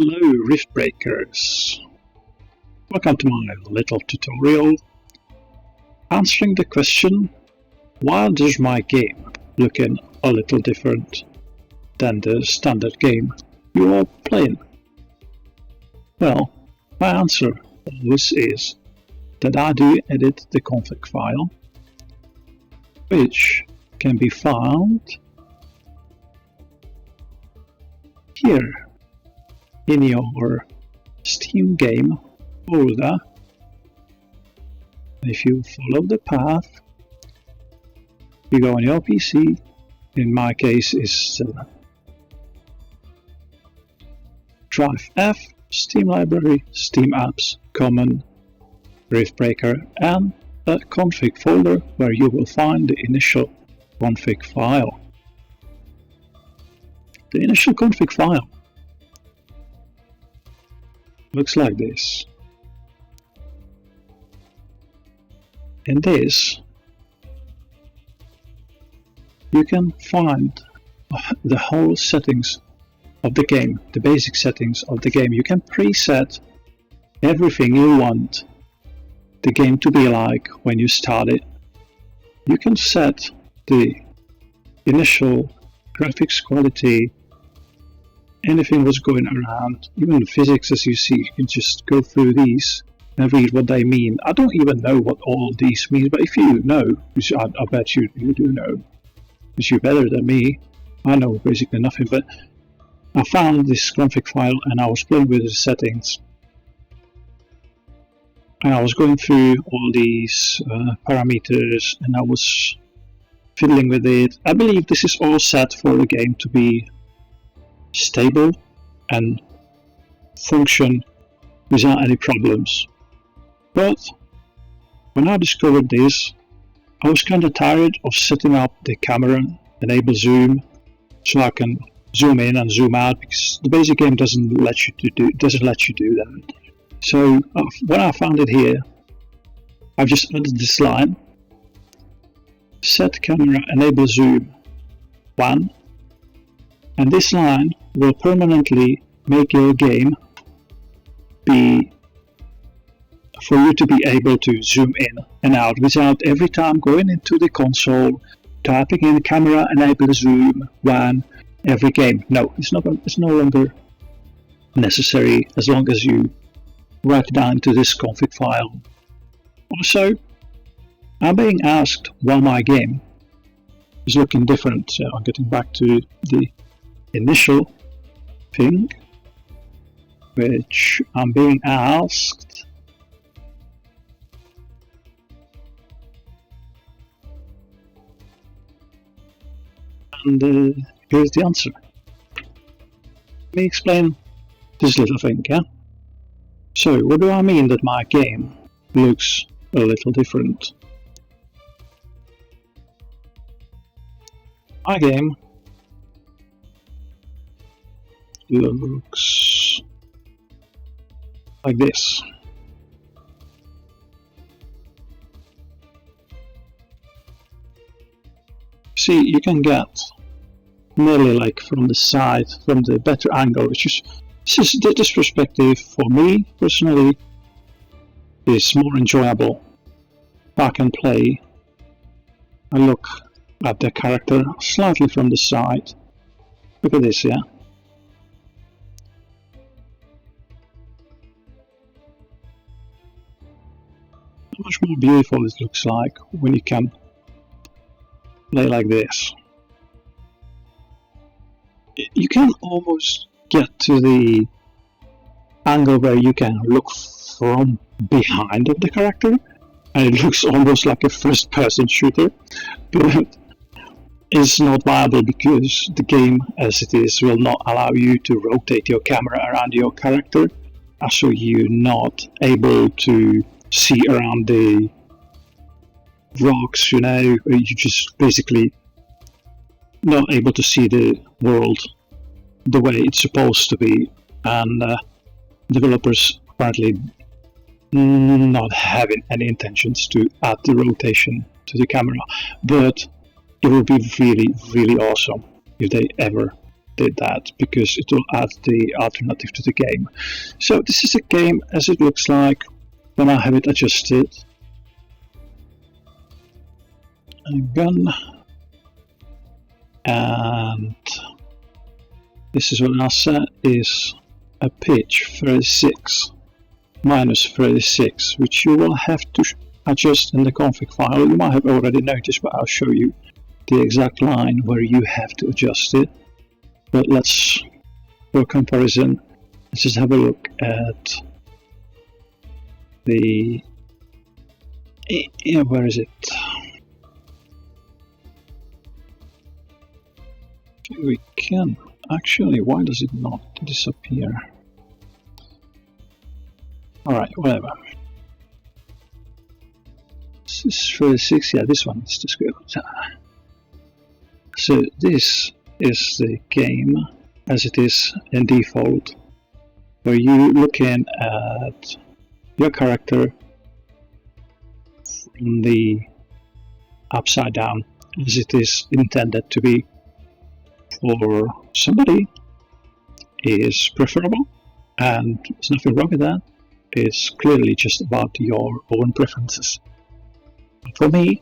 Hello RiftBreakers! Welcome to my little tutorial answering the question, why does my game looking a little different than the standard game you are playing? Well, my answer always is that I do edit the config file, which can be found here in your Steam game folder. If you follow the path, you go on your PC. In my case is Drive F, Steam Library, Steam Apps, Common, RiftBreaker, and a config folder where you will find the initial config file. The initial config file looks like this. In this, you can find the whole settings of the game, the basic settings of the game. You can preset everything you want the game to be like when you start it. You can set the initial graphics quality, anything was going around, even the physics as you see. You can just go through these and read what they mean. I don't even know what all these mean, but if you know, which I bet you do know, because you're better than me, I know basically nothing, but I found this config file and I was playing with the settings. And I was going through all these parameters and I was fiddling with it. I believe this is all set for the game to be stable and function without any problems. But when I discovered this, I was kind of tired of setting up the camera, enable zoom, so I can zoom in and zoom out, because the basic game doesn't let you do that. So when I found it here, I've just added this line: set camera enable zoom 1. And this line will permanently make your game for you to be able to zoom in and out without every time going into the console, typing in camera enable zoom 1 every game. No, it's no longer necessary as long as you write it down to this config file. Also, I'm being asked why my game is looking different. So I'm getting back to the initial thing, which I'm being asked. And here's the answer. Let me explain this little thing, yeah? So, what do I mean that my game looks a little different? My game looks like this. See, you can get nearly like from the side, from the better angle, which is this perspective for me personally is more enjoyable. I can play, I look at the character slightly from the side. Look at this, yeah? How much more beautiful it looks like when you can play like this. You can almost get to the angle where you can look from behind of the character, and it looks almost like a first-person shooter, but it's not viable because the game as it is will not allow you to rotate your camera around your character, so you're not able to see around the rocks, you know. You just basically not able to see the world the way it's supposed to be, and developers apparently not having any intentions to add the rotation to the camera, but it would be really awesome if they ever did that because it will add the alternative to the game. So this is a game as it looks like when I have it adjusted. Gun, and this is what I said is a pitch 36 minus 36, which you will have to adjust in the config file. You might have already noticed, but I'll show you the exact line where you have to adjust it. But let's, for comparison, let's just have a look at the, where is it? We can actually, why does it not disappear? Alright, whatever. This is 36, yeah, this one is just good. So this is the game as it is in default, where you looking at your character from the upside down as it is intended to be. For somebody is preferable, and there's nothing wrong with that. It's clearly just about your own preferences. For me,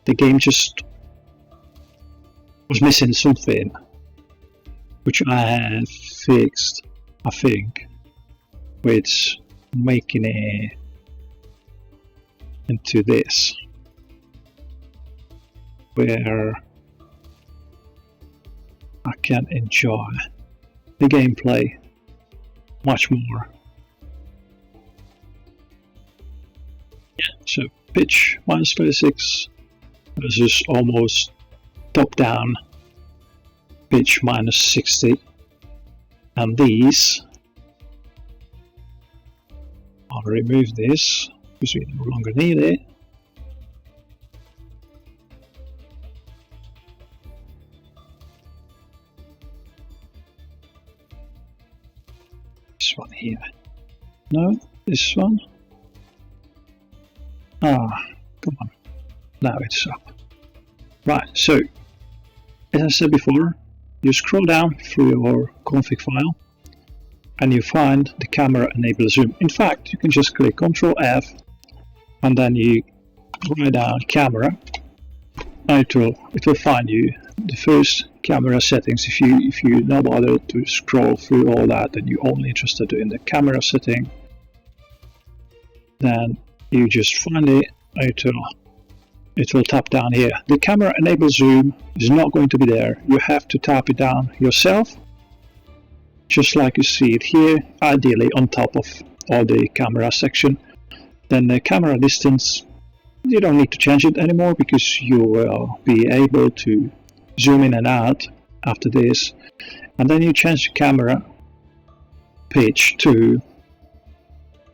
the game just was missing something which I have fixed, I think, with making it into this, where I can enjoy the gameplay much more. Yeah, so pitch minus 36 versus almost top down pitch minus 60, and these, I'll remove this because we no longer need it. This one here. No, this one. Ah, come on. Now it's up. Right, so as I said before, you scroll down through your config file and you find the camera enable zoom. In fact, you can just click Ctrl F and then you write down camera, and it will find you the first camera settings. If you not bother to scroll through all that and you're only interested in the camera setting, then you just find it. It will tap down here. The camera enable zoom is not going to be there. You have to tap it down yourself, just like you see it here, ideally on top of all the camera section. Then the camera distance, you don't need to change it anymore because you will be able to zoom in and out after this. And then you change the camera pitch to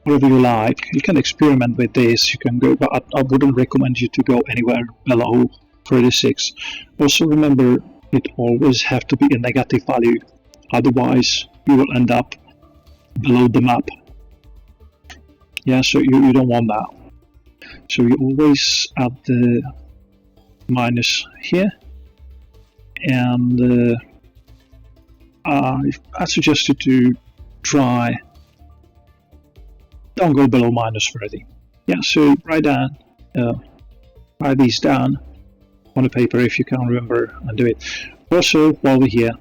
whatever you like. You can experiment with this, you can go, but I wouldn't recommend you to go anywhere below 36. Also remember, it always have to be a negative value, otherwise you will end up below the map. Yeah, so you don't want that. So you always add the minus here, and I suggest you to try, don't go below minus 30. Yeah, so write these down on the paper if you can remember and do it. Also, while we're here,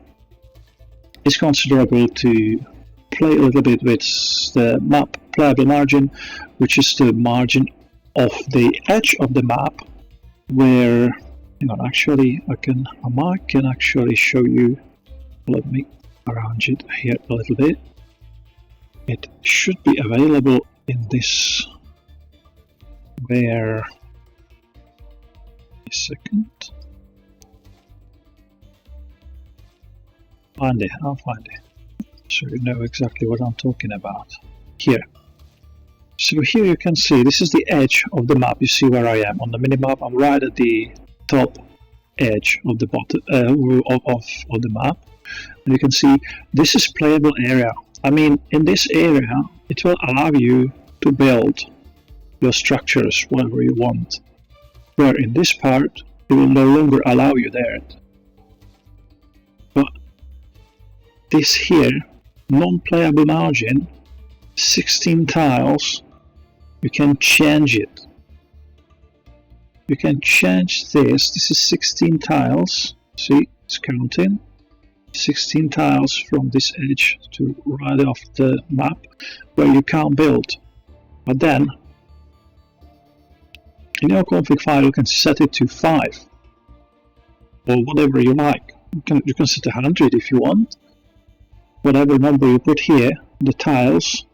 it's considerable to play a little bit with the map playable margin, which is the margin of the edge of the map, where, hang on, actually I can actually show you. Let me arrange it here a little bit. It should be available in this, where, a second, I'll find it, so you know exactly what I'm talking about. Here. So here you can see, this is the edge of the map. You see where I am on the minimap. I'm right at the top edge of the bottom of the map, and you can see this is playable area. I mean, in this area, it will allow you to build your structures whatever you want, where in this part, it will no longer allow you there. But this here, non-playable margin, 16 tiles, you can change it. You can change this. This is 16 tiles. See, it's counting. 16 tiles from this edge to right off the map where you can't build. But then, in your config file, you can set it to 5 or whatever you like. You can set 100 if you want. Whatever number you put here, the tiles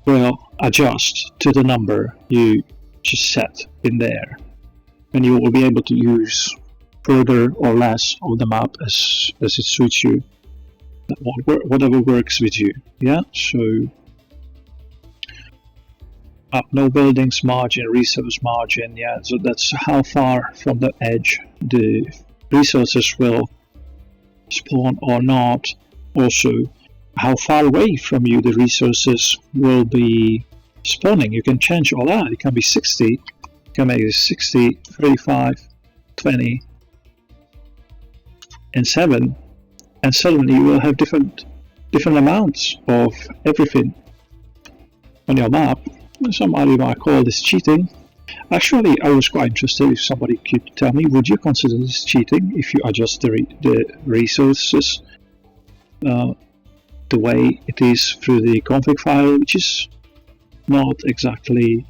will adjust to the number you just set in there, and you will be able to use further or less of the map as it suits you, whatever works with you. Yeah, so no buildings margin, resource margin. Yeah, so that's how far from the edge the resources will spawn or not. Also, how far away from you the resources will be spawning. You can change all that. It can be 60, you can make it 60, 35, 20, and 7, and suddenly you will have different amounts of everything on your map. Somebody might call this cheating. Actually, I was quite interested if somebody could tell me, would you consider this cheating if you adjust the resources the way it is through the config file, which is not exactly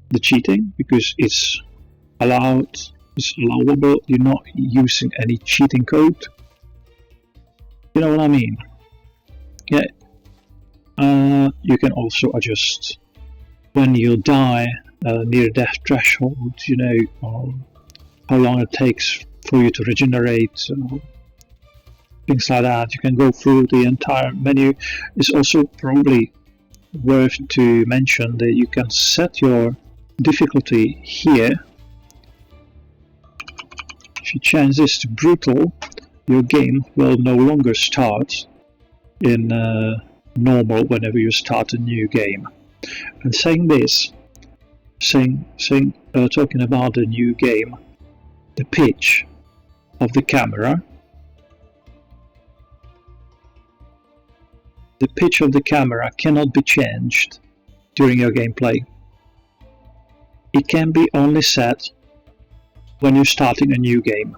the cheating, because it's allowable. You're not using any cheating code. You know what I mean? Yeah. You can also adjust when you die near death threshold, you know, how long it takes for you to regenerate, things like that. You can go through the entire menu. It's also probably worth to mention that you can set your difficulty here. If you change this to brutal, your game will no longer start in normal whenever you start a new game. And saying this, talking about the new game, the pitch of the camera. The pitch of the camera cannot be changed during your gameplay. It can be only set when you're starting a new game.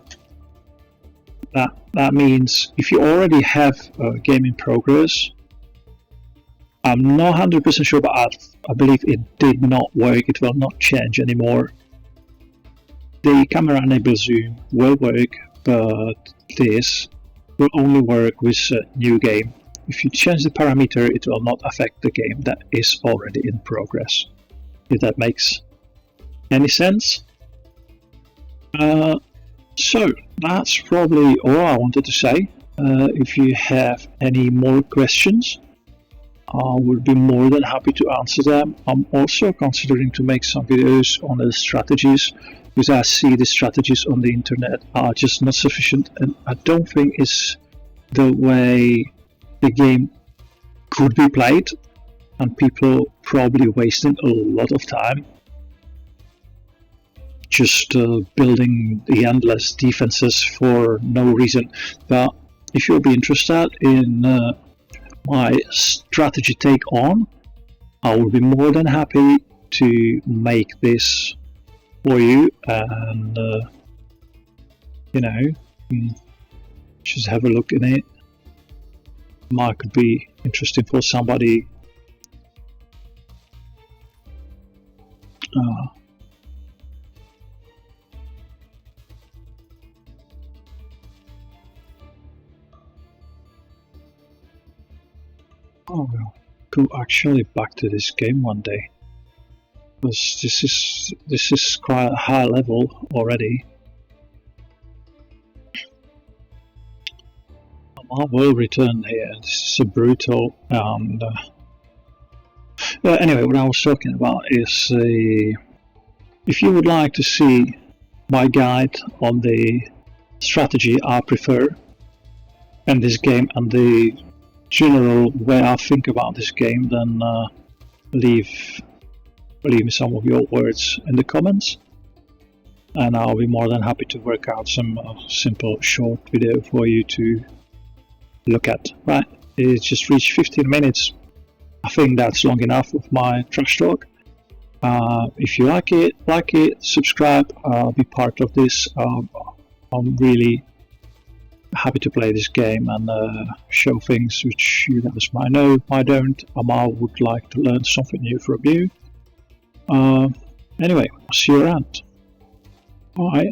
That means if you already have a game in progress, I'm not 100% sure, but I believe it did not work. It will not change anymore. The camera enable zoom will work, but this will only work with a new game. If you change the parameter, it will not affect the game that is already in progress. If that makes any sense? So that's probably all I wanted to say. If you have any more questions, I would be more than happy to answer them. I'm also considering to make some videos on the strategies, because I see the strategies on the internet are just not sufficient, and I don't think it's the way the game could be played, and people probably wasting a lot of time just building the endless defenses for no reason. But if you'll be interested in my strategy take on, I will be more than happy to make this for you, and you know, just have a look in it. Might could be interesting for somebody. Oh, well, go actually back to this game one day, because this is quite a high level already. I will return here. This is a brutal, and anyway, what I was talking about is if you would like to see my guide on the strategy I prefer in this game and the general way I think about this game, then leave me some of your words in the comments, and I'll be more than happy to work out some simple short video for you to look at, right? It just reached 15 minutes. I think that's long enough of my trash talk. If you like it, subscribe, be part of this. I'm really happy to play this game and show things which you guys might know, might don't. I would like to learn something new from you. Anyway, I'll see you around. Bye.